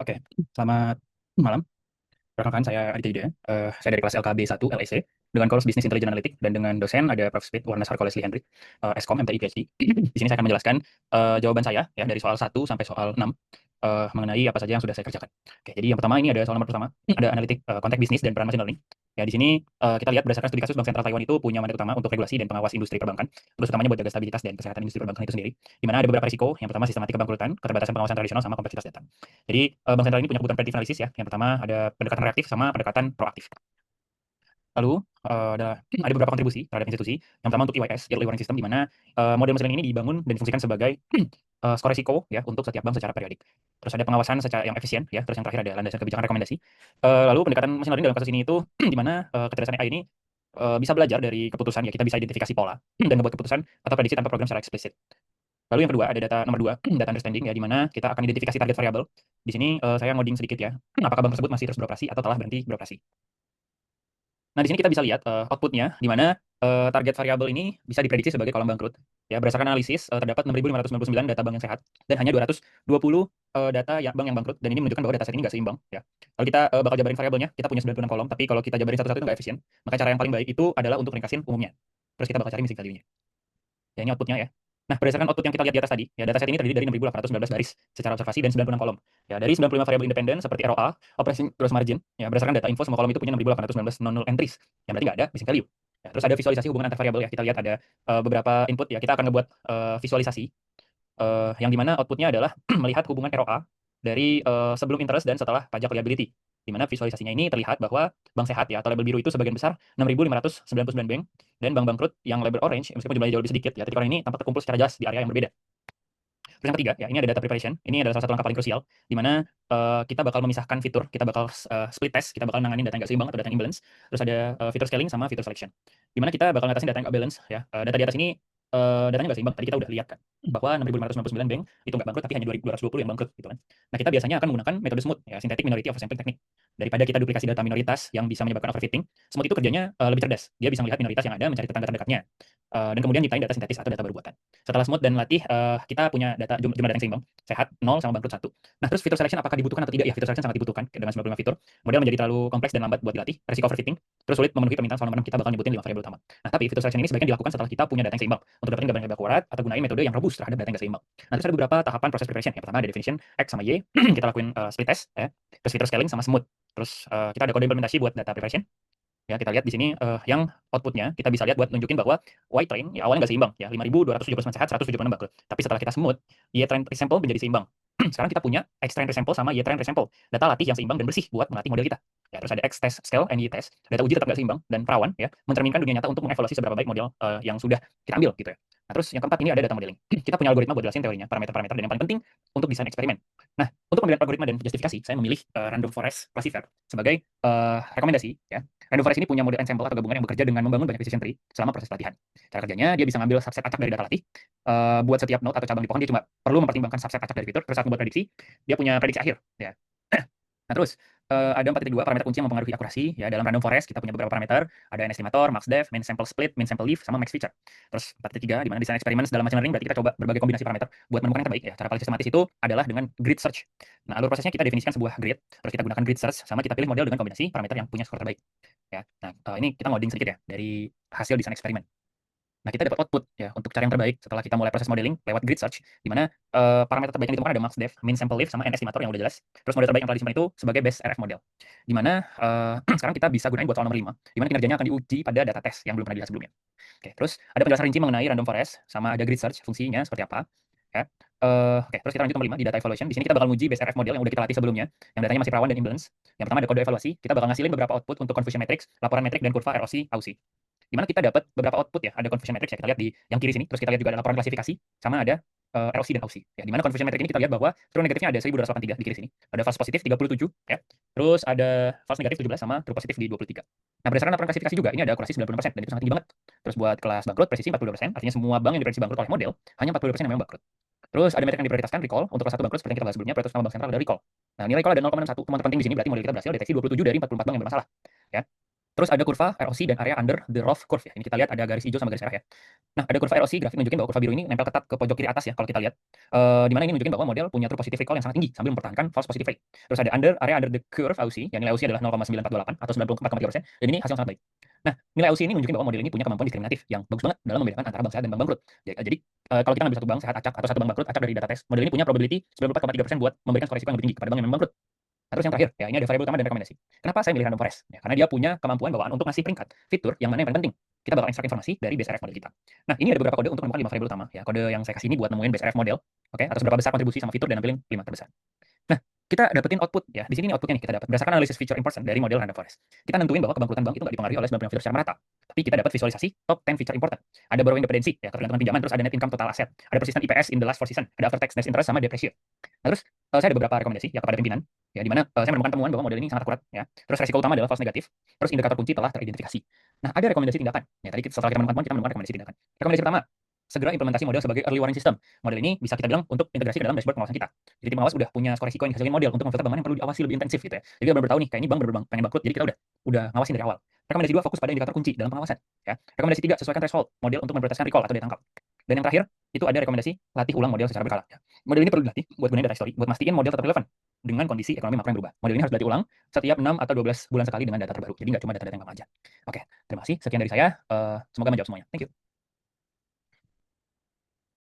Oke, selamat malam. Perkenalkan saya Aditya Yudhaya. Saya dari kelas LKB 1 LEC dengan course Business Intelligence Analytics dan dengan dosen ada Prof. Speed Warnes Harko Leslie Henry, Eskom MTI PhD. Di sini saya akan menjelaskan jawaban saya ya dari soal 1 sampai soal 6 mengenai apa saja yang sudah saya kerjakan. Oke, jadi yang pertama ini ada soal nomor pertama, ada analitik konteks bisnis dan peran machine learning. Ya, di sini kita lihat berdasarkan studi kasus Bank Sentral Taiwan itu punya mandat utama untuk regulasi dan pengawas industri perbankan, terus utamanya buat jaga stabilitas dan kesehatan industri perbankan itu sendiri. Di mana ada beberapa risiko. Yang pertama sistematik kebangkrutan, keterbatasan pengawasan tradisional sama kompleksitas data. Jadi Bank Sentral ini punya kebutuhan predictive analysis ya. Yang pertama ada pendekatan reaktif sama pendekatan proaktif. Lalu ada beberapa kontribusi terhadap institusi. Yang pertama untuk EYS, Early Warning System, di mana model machine learning ini dibangun dan difungsikan sebagai skor risiko ya untuk setiap bank secara periodik. Terus ada pengawasan secara yang efisien ya. Terus yang terakhir ada landasan kebijakan rekomendasi. Lalu pendekatan machine learning dalam kasus ini itu di mana kecerdasan AI ini bisa belajar dari keputusan ya, kita bisa identifikasi pola dan membuat keputusan atau prediksi tanpa program secara eksplisit. Lalu yang kedua ada data nomor 2, data understanding ya, di mana kita akan identifikasi target variabel. Di sini saya ngoding sedikit ya. Apakah bank tersebut masih terus beroperasi atau telah berhenti beroperasi. Nah, di sini kita bisa lihat outputnya, di mana target variabel ini bisa diprediksi sebagai kolom bangkrut. Ya, berdasarkan analisis terdapat 6.599 data bank yang sehat dan hanya 220 data bank yang bangkrut, dan ini menunjukkan bahwa data set ini nggak seimbang. Ya. Kalau kita bakal jabarin variabelnya, kita punya 96 kolom, tapi kalau kita jabarin satu-satu itu nggak efisien. Maka cara yang paling baik itu adalah untuk ringkasin umumnya. Terus kita bakal cari missing value-nya. Ya, ini outputnya ya. Nah, berdasarkan output yang kita lihat di atas tadi, ya dataset ini terdiri dari 6.819 baris secara observasi dan 96 kolom. Ya, dari 95 variabel independen seperti ROA, operating gross margin, ya berdasarkan data info semua kolom itu punya 6.819 non-null entries. Yang berarti nggak ada missing value. Ya, terus ada visualisasi hubungan antar variabel ya. Kita lihat ada beberapa input ya. Kita akan ngebuat visualisasi yang dimana outputnya adalah melihat hubungan ROA dari sebelum interest dan setelah pajak liability. Di mana visualisasinya ini terlihat bahwa bank sehat ya atau label biru itu sebagian besar 6.599 bank, dan bank bangkrut yang label orange meskipun jumlahnya jauh lebih sedikit ya, titik orang ini tampak terkumpul secara jelas di area yang berbeda. Terus yang ketiga ya, ini ada data preparation. Ini adalah salah satu langkah paling krusial di mana kita bakal memisahkan fitur, kita bakal split test, kita bakal nanganin data yang nggak seimbang atau data yang imbalance. Terus ada fitur scaling sama fitur selection. Di mana kita bakal ngatasin data yang nggak balance ya. Data di atas ini datanya nggak seimbang. Tadi kita udah lihat kan bahwa 6.599 bank itu nggak bangkrut, tapi hanya 220 yang bangkrut gitu kan. Nah, kita biasanya akan menggunakan metode smooth ya, synthetic minority oversampling technique. Daripada kita duplikasi data minoritas yang bisa menyebabkan overfitting, smooth itu kerjanya lebih cerdas. Dia bisa melihat minoritas yang ada, mencari tetangga terdekatnya, dan kemudian nyiptain data sintetis atau data baru buatan. Setelah smooth dan latih, kita punya jumlah data yang seimbang, sehat 0 sama bangkrut 1. Nah, terus fitur selection apakah dibutuhkan atau tidak? Ya, fitur selection sangat dibutuhkan dengan 95 fitur. Model menjadi terlalu kompleks dan lambat buat dilatih, resiko overfitting, terus sulit memenuhi permintaan soal nomor 6, kita bakal nyebutin 5 variabel utama. Nah, tapi fitur selection ini sebaiknya dilakukan setelah kita punya data yang seimbang. Untuk dapetin gambaran yang lebih akurat atau gunain metode yang robust terhadap data yang nggak seimbang. Nah, terus ada beberapa tahapan proses preparation. Yang pertama ada definition X sama Y, kita lakuin split test ya. Terus fitur scaling sama smooth. Terus kita ada kode implementasi buat data preparation. Ya, kita lihat di sini yang outputnya kita bisa lihat buat nunjukin bahwa Y train ya awalnya nggak seimbang ya, 5.279 sehat, 176 bangkrut. Tapi setelah kita smooth, Y train resample menjadi seimbang. Sekarang kita punya X train resample sama Y train resample, data latih yang seimbang dan bersih buat melatih model kita. Ya, terus ada X test scale and Y test, data uji tetap nggak seimbang dan perawan ya, mencerminkan dunia nyata untuk mengevaluasi seberapa baik model yang sudah kita ambil gitu ya. Nah, terus yang keempat ini ada data modeling. Kita punya algoritma buat jelasin teorinya, parameter-parameter, dan yang paling penting untuk desain eksperimen. Nah, untuk pemilihan algoritma dan justifikasi, saya memilih random forest classifier sebagai rekomendasi ya. Random forest ini punya model ensemble atau gabungan yang bekerja dengan membangun banyak decision tree selama proses pelatihan. Cara kerjanya, dia bisa ngambil subset acak dari data latih. Buat setiap node atau cabang di pohon, dia cuma perlu mempertimbangkan subset acak dari fitur. Terus saat membuat prediksi, dia punya prediksi akhir. Ya. Nah, terus ada 4.2 parameter kunci yang mempengaruhi akurasi ya. Dalam random forest kita punya beberapa parameter, ada n estimator, max def, min sample split, min sample leaf, sama max feature. Terus 4.3 di mana desain eksperimen dalam machine learning, berarti kita coba berbagai kombinasi parameter buat menemukan yang terbaik ya. Cara paling sistematis itu adalah dengan grid search. Nah, alur prosesnya kita definisikan sebuah grid, terus kita gunakan grid search, sama kita pilih model dengan kombinasi parameter yang punya skor terbaik. Ya. Nah, ini kita ngoding sedikit ya dari hasil desain eksperimen. Nah, kita dapat output ya untuk cara yang terbaik setelah kita mulai proses modeling lewat grid search, di mana parameter terbaik yang ditemukan ada max def, min sample leaf, sama n estimator yang udah jelas. Terus model terbaik yang telah disimpan itu sebagai best RF model. Di mana sekarang kita bisa gunain buat soal nomor 5, di mana kinerjanya akan diuji pada data tes yang belum pernah dilihat sebelumnya. Oke, terus ada penjelasan rinci mengenai random forest sama ada grid search fungsinya seperti apa. Ya. Oke, terus kita lanjut nomor 5 di data evaluation. Di sini kita bakal nguji base RF model yang udah kita latih sebelumnya, yang datanya masih perawan dan imbalance. Yang pertama ada kode evaluasi, kita bakal ngasilin beberapa output untuk confusion matrix, laporan metrik, dan kurva ROC, AUC. Di mana kita dapat beberapa output ya, ada confusion matrix ya, kita lihat di yang kiri sini, terus kita lihat juga ada laporan klasifikasi, sama ada ROC dan AUC. Ya, di mana confusion matrix ini kita lihat bahwa true negatifnya ada 1.283 di kiri sini, ada false positif 37 ya, terus ada false negatif 17 sama true positif di 23. Nah, berdasarkan laporan klasifikasi juga ini ada akurasi 90% dan itu sangat tinggi banget. Terus buat kelas bangkrut presisi 42%, artinya semua bank yang diprediksi bangkrut oleh model hanya 42% yang memang bangkrut. Terus ada metrik yang diprioritaskan recall untuk kelas 1 bangkrut seperti yang kita bahas sebelumnya, prioritas utama bank sentral adalah recall. Nah, nilai recall ada 0,61, teman penting di sini berarti model kita berhasil deteksi 27 dari 44 bank yang bermasalah. Ya. Terus ada kurva ROC dan area under the Roth curve ya. Ini kita lihat ada garis hijau sama garis merah ya. Nah, ada kurva ROC grafik nunjukin bahwa kurva biru ini nempel ketat ke pojok kiri atas ya kalau kita lihat. Di mana ini nunjukin bahwa model punya true positive recall yang sangat tinggi sambil mempertahankan false positive rate. Terus ada area under the curve AUC, yang nilai AUC adalah 0,9428 atau 94,3%, dan ini hasil yang sangat baik. Nah, nilai AUC ini nunjukin bahwa model ini punya kemampuan diskriminatif yang bagus banget dalam membedakan antara bank sehat dan bank bangkrut. Jadi, kalau kita ngambil satu bank sehat acak atau satu bank bangkrut acak dari data tes, model ini punya probability 94,3% buat memberikan skor risiko yang lebih tinggi kepada bank yang memang bangkrut. Nah, terus yang terakhir, ya ini ada variabel utama dan rekomendasi. Kenapa saya milih Random Forest? Ya, karena dia punya kemampuan bawaan untuk ngasih peringkat fitur yang mana yang paling penting. Kita bakal ekstrak informasi dari BSRF model kita. Nah, ini ada beberapa kode untuk menemukan 5 variabel utama. Ya, kode yang saya kasih ini buat nemuin BSRF model, oke, atau seberapa besar kontribusi sama fitur dan nampilin 5 terbesar. Nah, kita dapetin output ya. Di sini outputnya nih kita dapat berdasarkan analisis feature important dari model Random Forest. Kita nentuin bahwa kebangkrutan bank itu nggak dipengaruhi oleh 95 fitur secara merata. Tapi kita dapat visualisasi top 10 feature important. Ada borrowing dependency, ya ketergantungan pinjaman, terus ada net income total asset, ada persistent IPS in the last 4 season, ada after tax net interest sama debt ratio. Nah, terus saya ada beberapa rekomendasi ya kepada pimpinan, ya di mana saya menemukan temuan bahwa model ini sangat akurat ya. Terus resiko utama adalah false negatif, terus indikator kunci telah teridentifikasi. Nah, ada rekomendasi tindakan. Ya tadi setelah kita menemukan temuan, kita menemukan rekomendasi tindakan. Rekomendasi pertama, segera implementasi model sebagai early warning system. Model ini bisa kita bilang untuk integrasi ke dalam dashboard pengawasan kita. Jadi tim pengawas udah punya skor risiko yang dihasilkan model untuk memfilter bank mana yang perlu diawasi lebih intensif gitu ya. Jadi kita benar-benar tahu nih, kayak ini bank benar-benar pengen bangkrut, jadi kita udah ngawasin dari awal. Rekomendasi 2, fokus pada indikator kunci dalam pengawasan ya. Rekomendasi 3, sesuaikan threshold model untuk memprioritaskan recall atau daya tangkap. Dan yang terakhir, itu ada rekomendasi latih ulang model secara berkala ya. Model ini perlu dilatih buat gunain data history, buat mastiin model tetap relevan dengan kondisi ekonomi makro yang berubah. Model ini harus dilatih ulang setiap 6 atau 12 bulan sekali dengan data terbaru. Jadi nggak cuma data-data yang lama aja. Oke, terima kasih. Sekian dari saya. Semoga menjawab semuanya. Thank you.